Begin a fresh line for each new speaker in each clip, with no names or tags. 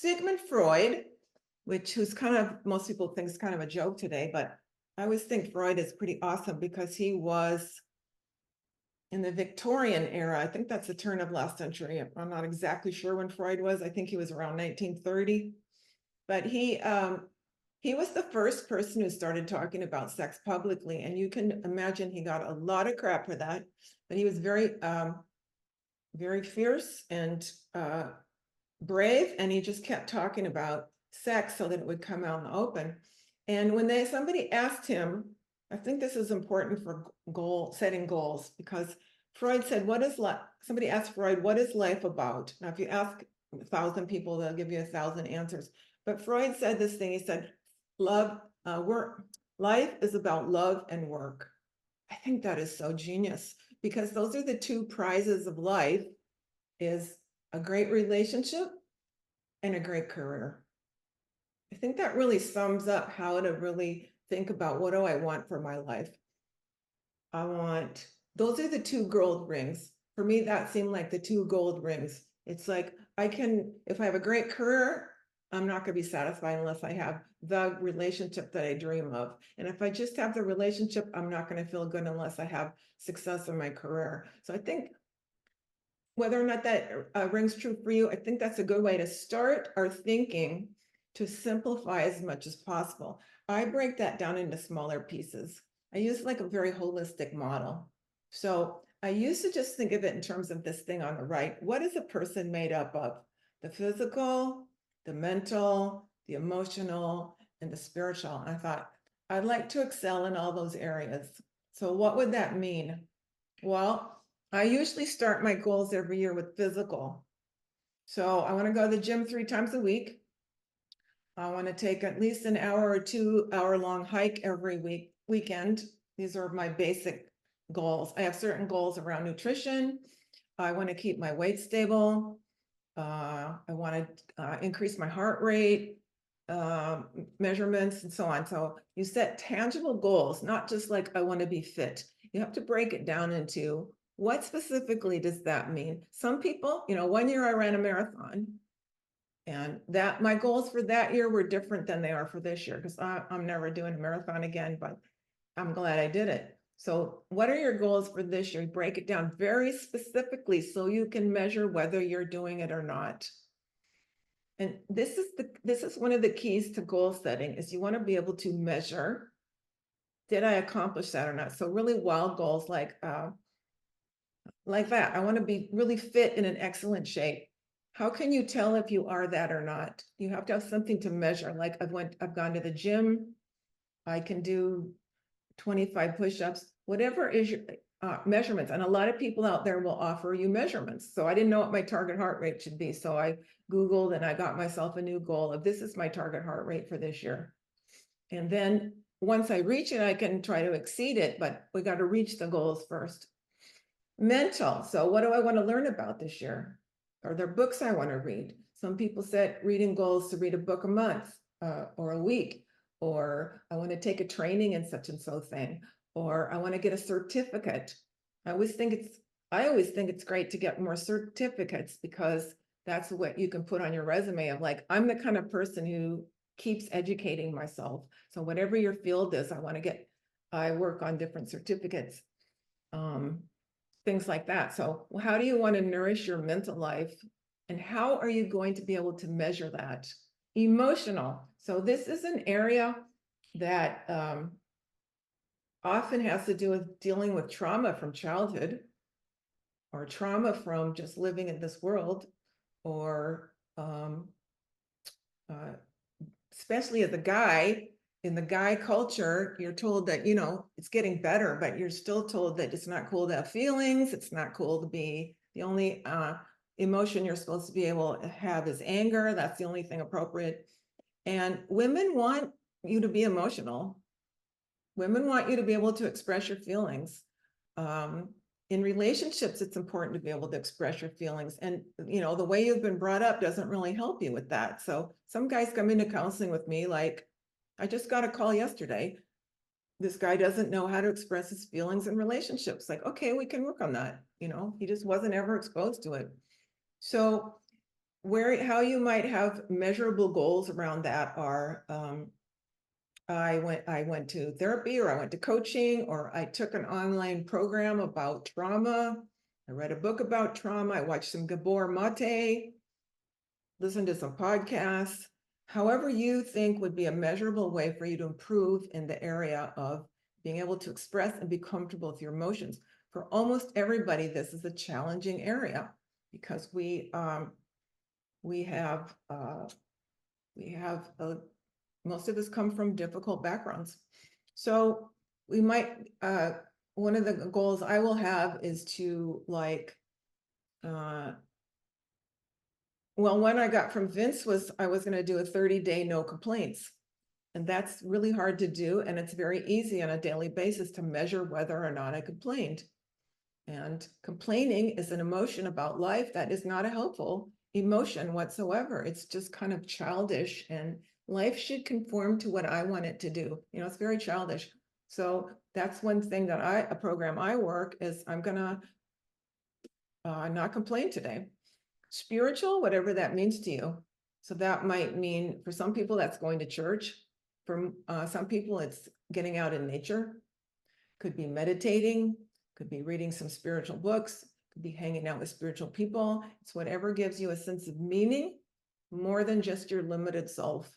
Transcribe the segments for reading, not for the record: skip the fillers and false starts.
Sigmund Freud, who's kind of, most people think is kind of a joke today, but I always think Freud is pretty awesome because he was in the Victorian era. I think that's the turn of last century. I'm not exactly sure when Freud was. I think he was around 1930, but he was the first person who started talking about sex publicly. And you can imagine he got a lot of crap for that, but he was very, very fierce and brave. And he just kept talking about sex so that it would come out in the open. And when somebody asked him, I think this is important for setting goals, because Freud said, somebody asked Freud, what is life about? Now, if you ask 1,000 people, they'll give you 1,000 answers. But Freud said this thing, he said, life is about love and work. I think that is so genius, because those are the two prizes of life, is a great relationship and a great career. I think that really sums up how to really think about, what do I want for my life? Those are the two gold rings. For me, that seemed like the two gold rings. It's like, if I have a great career, I'm not going to be satisfied unless I have the relationship that I dream of. And if I just have the relationship, I'm not going to feel good unless I have success in my career. So I think whether or not that rings true for you, I think that's a good way to start our thinking, to simplify as much as possible. I break that down into smaller pieces. I use like a very holistic model. So I used to just think of it in terms of this thing on the right. What is a person made up of? The physical, the mental, the emotional, and the spiritual. And I thought, I'd like to excel in all those areas. So what would that mean? Well, I usually start my goals every year with physical. So I want to go to the gym 3 times a week. I want to take at least an hour or 2 hour long hike every weekend. These are my basic goals. I have certain goals around nutrition. I want to keep my weight stable. I want to increase my heart rate, measurements, and so on. So you set tangible goals, not just like, I want to be fit. You have to break it down into, what specifically does that mean? Some people, 1 year I ran a marathon, and my goals for that year were different than they are for this year, because I'm never doing a marathon again, but I'm glad I did it. So what are your goals for this year? Break it down very specifically so you can measure whether you're doing it or not. And this is one of the keys to goal setting, is you want to be able to measure, did I accomplish that or not? So really wild goals like that. I want to be really fit in an excellent shape. How can you tell if you are that or not? You have to have something to measure. Like I've gone to the gym. I can do 25 push-ups, whatever is your measurements. And a lot of people out there will offer you measurements. So I didn't know what my target heart rate should be. So I Googled and I got myself a new goal of, this is my target heart rate for this year. And then once I reach it, I can try to exceed it, but we got to reach the goals first. Mental. So what do I want to learn about this year? Are there books I want to read? Some people set reading goals to read a book a month or a week, or I want to take a training in such and so thing, or I want to get a certificate. I always think it's great to get more certificates, because that's what you can put on your resume of, like, I'm the kind of person who keeps educating myself. So whatever your field is, I work on different certificates. Things like that. So how do you want to nourish your mental life, and how are you going to be able to measure that? Emotional. So this is an area that often has to do with dealing with trauma from childhood, or trauma from just living in this world, or especially as a guy, in the guy culture, you're told that, it's getting better, but you're still told that it's not cool to have feelings. It's not cool to be, the only emotion you're supposed to be able to have is anger. That's the only thing appropriate. And women want you to be emotional. Women want you to be able to express your feelings. In relationships, it's important to be able to express your feelings. And, the way you've been brought up doesn't really help you with that. So some guys come into counseling with me, like, I just got a call yesterday. This guy doesn't know how to express his feelings in relationships. Like, okay, we can work on that. He just wasn't ever exposed to it. So how you might have measurable goals around that are, I went to therapy, or I went to coaching, or I took an online program about trauma. I read a book about trauma. I watched some Gabor Mate, listened to some podcasts. However you think would be a measurable way for you to improve in the area of being able to express and be comfortable with your emotions. For almost everybody, this is a challenging area because we have most of us come from difficult backgrounds. So we might, one of the goals I will have is to well, one I got from Vince was I was going to do a 30-day no complaints. And that's really hard to do. And it's very easy on a daily basis to measure whether or not I complained. And complaining is an emotion about life that is not a helpful emotion whatsoever. It's just kind of childish, and life should conform to what I want it to do. It's very childish. So that's one thing that a program I work is I'm gonna not complain today. Spiritual, whatever that means to you. So that might mean, for some people, that's going to church. For some people, it's getting out in nature. Could be meditating, could be reading some spiritual books, could be hanging out with spiritual people. It's whatever gives you a sense of meaning more than just your limited self.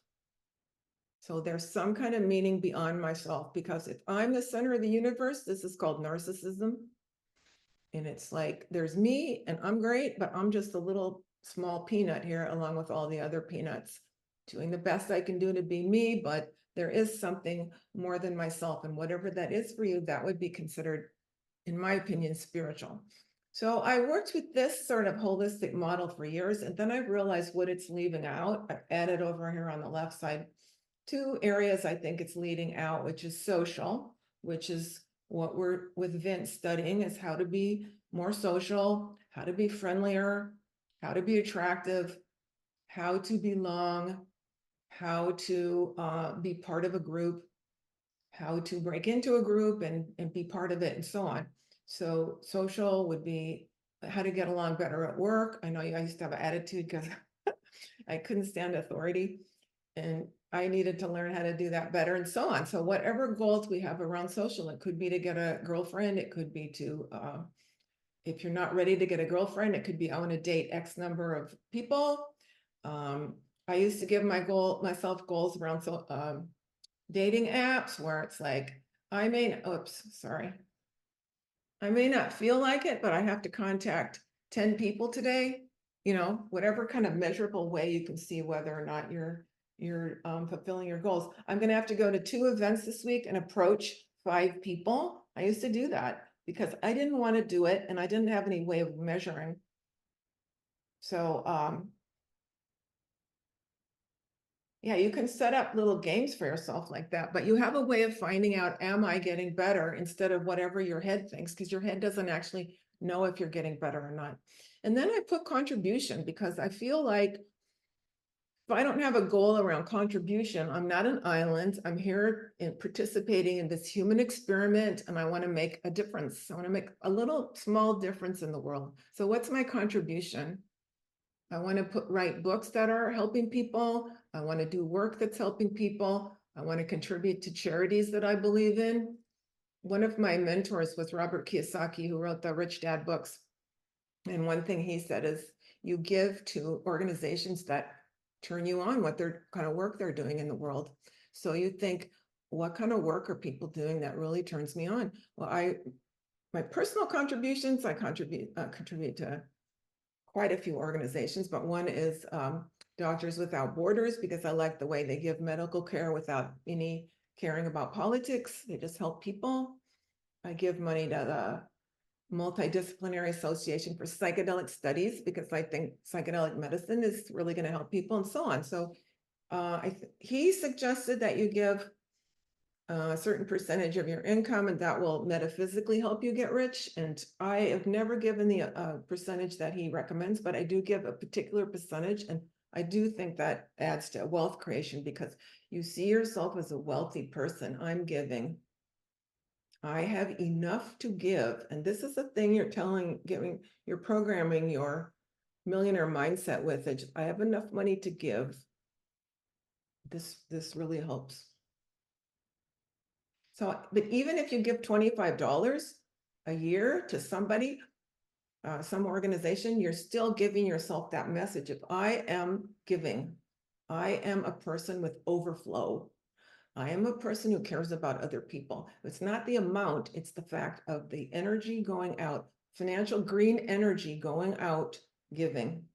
So there's some kind of meaning beyond myself, because if I'm the center of the universe, this is called narcissism. And it's like, there's me and I'm great, but I'm just a little small peanut here along with all the other peanuts, doing the best I can do to be me, but there is something more than myself. And whatever that is for you, that would be considered, in my opinion, spiritual. So I worked with this sort of holistic model for years, and then I realized what it's leaving out. I've added over here on the left side 2 areas I think it's leading out, which is social, which is what we're with Vince studying, is how to be more social, how to be friendlier, how to be attractive, how to belong, how to be part of a group, how to break into a group and be part of it, and so on. So social would be how to get along better at work. I know I used to have an attitude because I couldn't stand authority, and I needed to learn how to do that better, and so on. So whatever goals we have around social, it could be to get a girlfriend, it could be to, if you're not ready to get a girlfriend, it could be I want to date X number of people. I used to give myself goals around dating apps, where it's like, I may not feel like it, but I have to contact 10 people today. Whatever kind of measurable way you can see whether or not you're fulfilling your goals. I'm going to have to go to 2 events this week and approach 5 people. I used to do that because I didn't want to do it and I didn't have any way of measuring. So yeah, you can set up little games for yourself like that, but you have a way of finding out, am I getting better, instead of whatever your head thinks, because your head doesn't actually know if you're getting better or not. And then I put contribution, because I feel like if I don't have a goal around contribution, I'm not an island. I'm here in participating in this human experiment, and I want to make a difference. I want to make a little small difference in the world. So what's my contribution? I want to write books that are helping people. I want to do work that's helping people. I want to contribute to charities that I believe in. One of my mentors was Robert Kiyosaki, who wrote the Rich Dad books. And one thing he said is, you give to organizations that turn you on, what their kind of work they're doing in the world. So you think, what kind of work are people doing that really turns me on? Well, my personal contributions, I contribute to quite a few organizations, but one is Doctors Without Borders, because I like the way they give medical care without any caring about politics. They just help people. I give money to the Multidisciplinary Association for Psychedelic Studies, because I think psychedelic medicine is really going to help people, and so on. So he suggested that you give a certain percentage of your income, and that will metaphysically help you get rich. And I have never given the percentage that he recommends, but I do give a particular percentage. And I do think that adds to wealth creation, because you see yourself as a wealthy person. I'm giving. I have enough to give. And this is the thing you're programming your millionaire mindset with it. I have enough money to give. This really helps. So, but even if you give $25 a year to somebody, some organization, you're still giving yourself that message of I am giving. I am a person with overflow. I am a person who cares about other people. It's not the amount, it's the fact of the energy going out, financial green energy going out, giving.